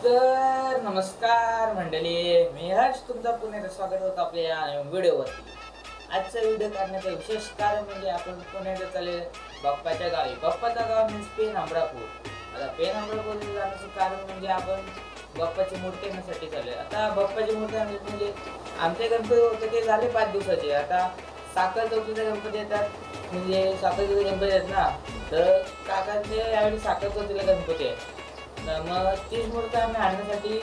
तर नमस्कार मंडळी, मी हर्ष तुमचं पुण्यात स्वागत होतं आपल्या या व्हिडिओवरती. आजचा व्हिडिओ करण्याचं विशेष कारण म्हणजे आपण पुण्यात चालले बाप्पाच्या गावी. बाप्पाचं गाव मीन्स पेन अमरापूर. आता पेन अमरापूर जाण्याचं कारण म्हणजे आपण बाप्पाची मूर्ती आणण्यासाठी चालले. आता बाप्पाची मूर्ती म्हणजे आमचे गणपती होते ते झाले 5 दिवसाचे. आता साखर चौथीचे गणपती येतात, म्हणजे साखर चौथीचे गणपती आहेत ना, तर काकांचे यावेळी साखर चौथीला गणपती आहे. मग तीच मूर्ती आम्ही आणण्यासाठी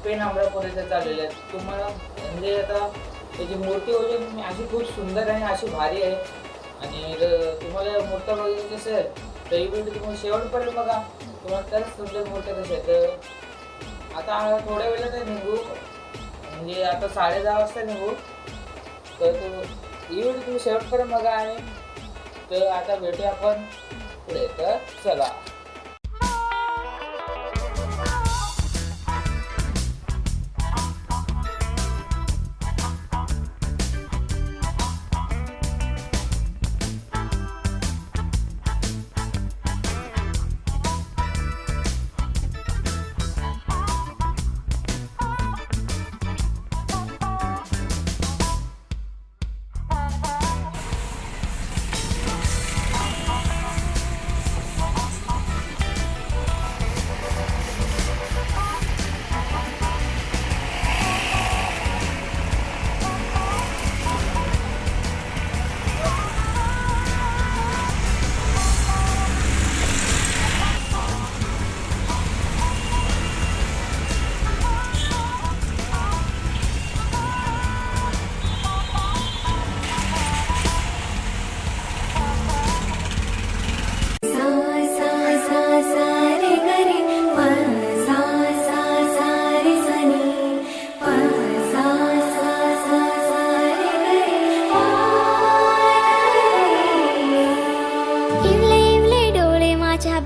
पेन अमरापूर इथे चाललेले आहेत. तुम्हाला म्हणजे आता त्याची मूर्ती वगैरे अशी खूप सुंदर आणि अशी भारी आहे. आणि जर तुम्हाला मूर्ती बघायची असेल तर ही व्हिडिओ तुम्हाला शेवटपर्यंत बघा, तुम्हाला तरच तुमच्या मूर्त्या कशा आहेत. तर आता थोड्या वेळात निघू, म्हणजे आता 10:30 वाजता निघू. तर ही व्हिडिओ तुम्ही शेवटपर्यंत बघा. आणि तर आता भेटूया आपण पुढे. तर चला.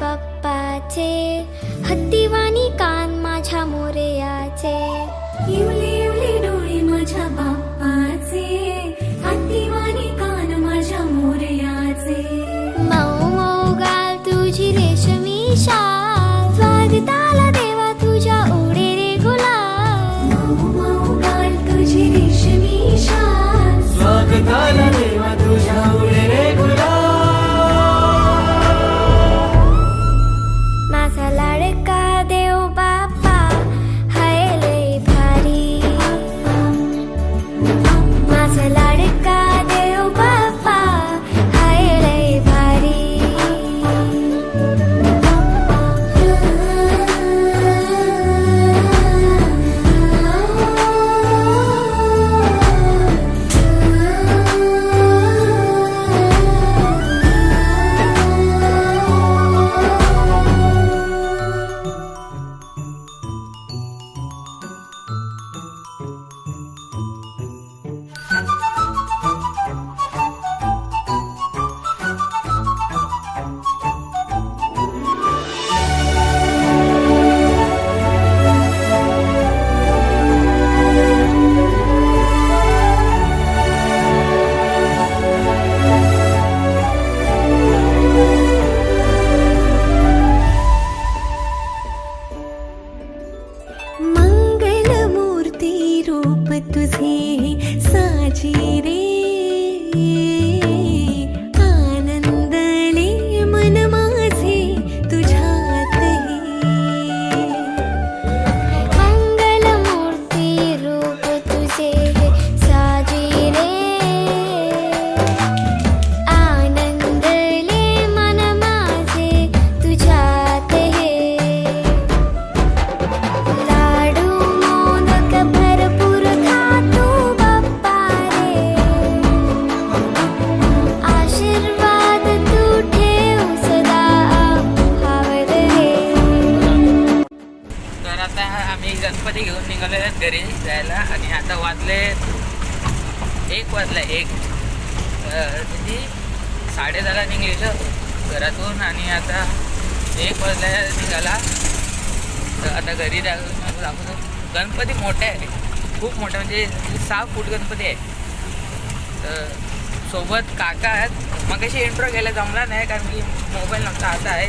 बाप्पाचे हत्तीवाणी कान माझ्या मोरयाचे. इवले इवले डोळे माझ्या बाप्पाचे, हत्तीवाणी कान माझ्या मोरयाचे. मऊ मऊ गाल तुझी रेशमी शाल, स्वागताला देवा तुझ्या उडे रे गुलाल. मऊ मऊ गाल तुझी रेशमी शाल, स्वागताला देवा तुझ्या उडे रे गुलाल. माझा लाडका देव बाप्पा हाय लय भारी. माझा लाडका देव बाप्पा हाय लय भारी. मंगलमूर्ती रूप तुझे साजी रे. आनंदले मन माझे तुझ्यात हे. मंगलमूर्ती रूप तुझे साजी रे. आनंदले मन माझे तुझ्यात हे. लाडू मोदक भरपूर खातो बाप्पा रे. आशीर्वाद तू ठेव सदा भावर रे. तर आता आम्ही गणपती घेऊन निघालो आहेत घरी जायला. आणि आता वाजले 1 वाजला. म्हणजे 10:30 निघलेलं घरातून आणि आता 1 वाजला निघाला. तर आता घरी दाखवतो. गणपती मोठा आहे, खूप मोठा, म्हणजे 6 फूट गणपती आहे. तर सोबत काका आहेत. मग अशी इंट्रो घ्यायला जमला नाही कारण की मोबाईल नव्हता आता आहे.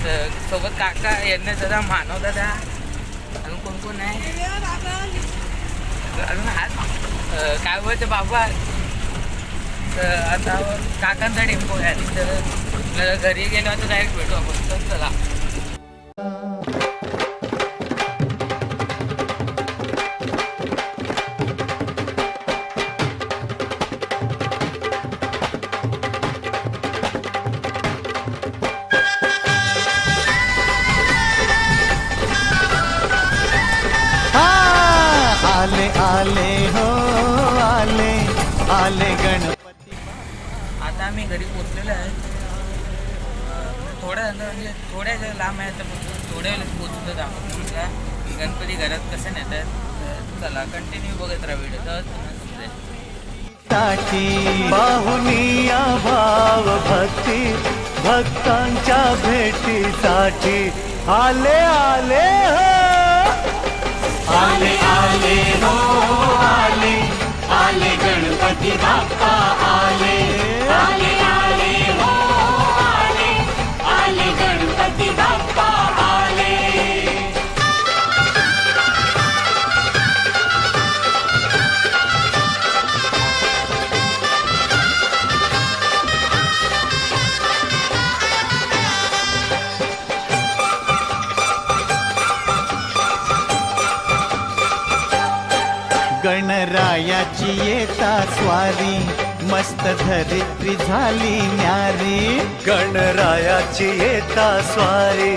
तर सोबत काका यांना जरा मानवता त्या अजून कोण कोण आहे अजून हात काय बोलते बाबा. तर आता काकांचा टेम्पो आहे तर आपल्याला घरी गेलो तर डायरेक्ट भेटू आपण. तर चला. आले आले हो आले आले गणपती. आता आम्ही घरी पोचलेलो आहे. थोड्या म्हणजे थोड्या लांब आहे तर थोड्या वेळेस पोचतो आपण का गणपती घरात कसे नेतात. तर चला कंटिन्यू बघत राहा व्हिडिओ तर समजेल. साठी बाहुनिया भाव भक्ती भक्तांच्या भेटीसाठी आले आले हो आले आले हो आले आले गणपती बाप्पा आले आले आले हो आले आले गणपती बाप्पा आले. गणरायाची येता स्वारी मस्त धरित्री झाली न्यारी. गणरायाची येता स्वारी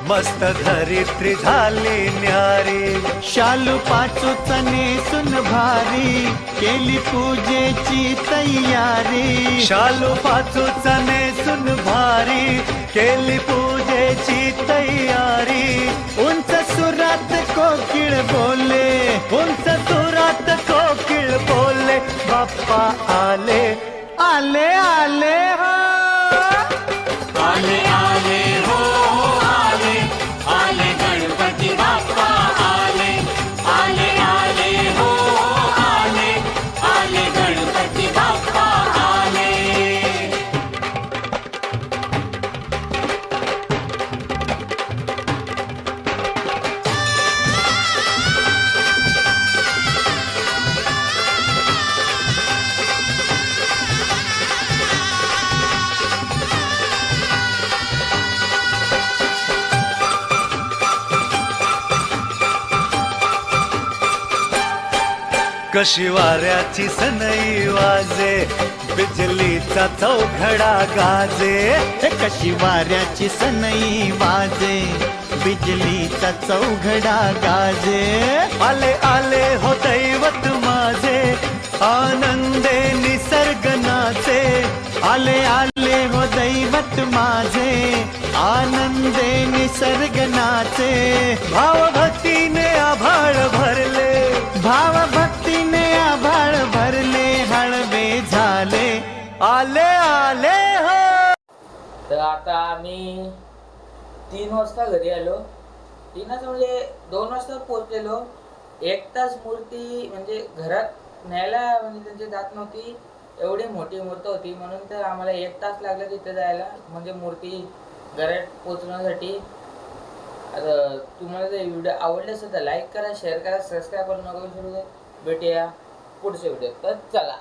मस्त धरित्री झाली न्यारी. शालू पाचूचा नेसून भारी केली पूजेची तयारी. शालू पाचूचा नेसून भारी केली पूजेची तयारी. उंच सुरात कोकिळ बोले उंच सुरात कोकिळ बोले बाप्पा आले आले आले हो आले आले हो आले आले गणपती बाप्पा आले आले आले हो आले आले गणपती बाप्पा आले. कशी वाऱ्याची सनई वाजे बिजलीचा चौघडा गाजे. कशी वाऱ्याची सनई वाजे बिजलीचा चौघडा गाजे. आले आले हो दैवत माझे आनंदे निसर्ग नाचे. आले आले हो दैवत माझे आनंदे निसर्ग नाचे. भावभक्तीने आभाळ भरले भावभक्तीने आभाळ भरले हळवे झाले आले आले हो. तर आता आम्ही 3 वाजता घरी आलो. 3च म्हणजे 2 वाजता पोहोचलेलो. 1 तास मूर्ती म्हणजे घरात न्यायला म्हणजे त्यांची जात नव्हती. एवढी मोठी मूर्ती होती म्हणून तर आम्हाला 1 तास लागला तिथे जायला म्हणजे मूर्ती घरात पोचण्यासाठी. आता तुम्हाला जर व्हिडिओ आवडले असेल तर लाईक करा शेअर करा सबस्क्राईब करू नका विसरू. भेटूया पुढच्या व्हिडिओ तर चला.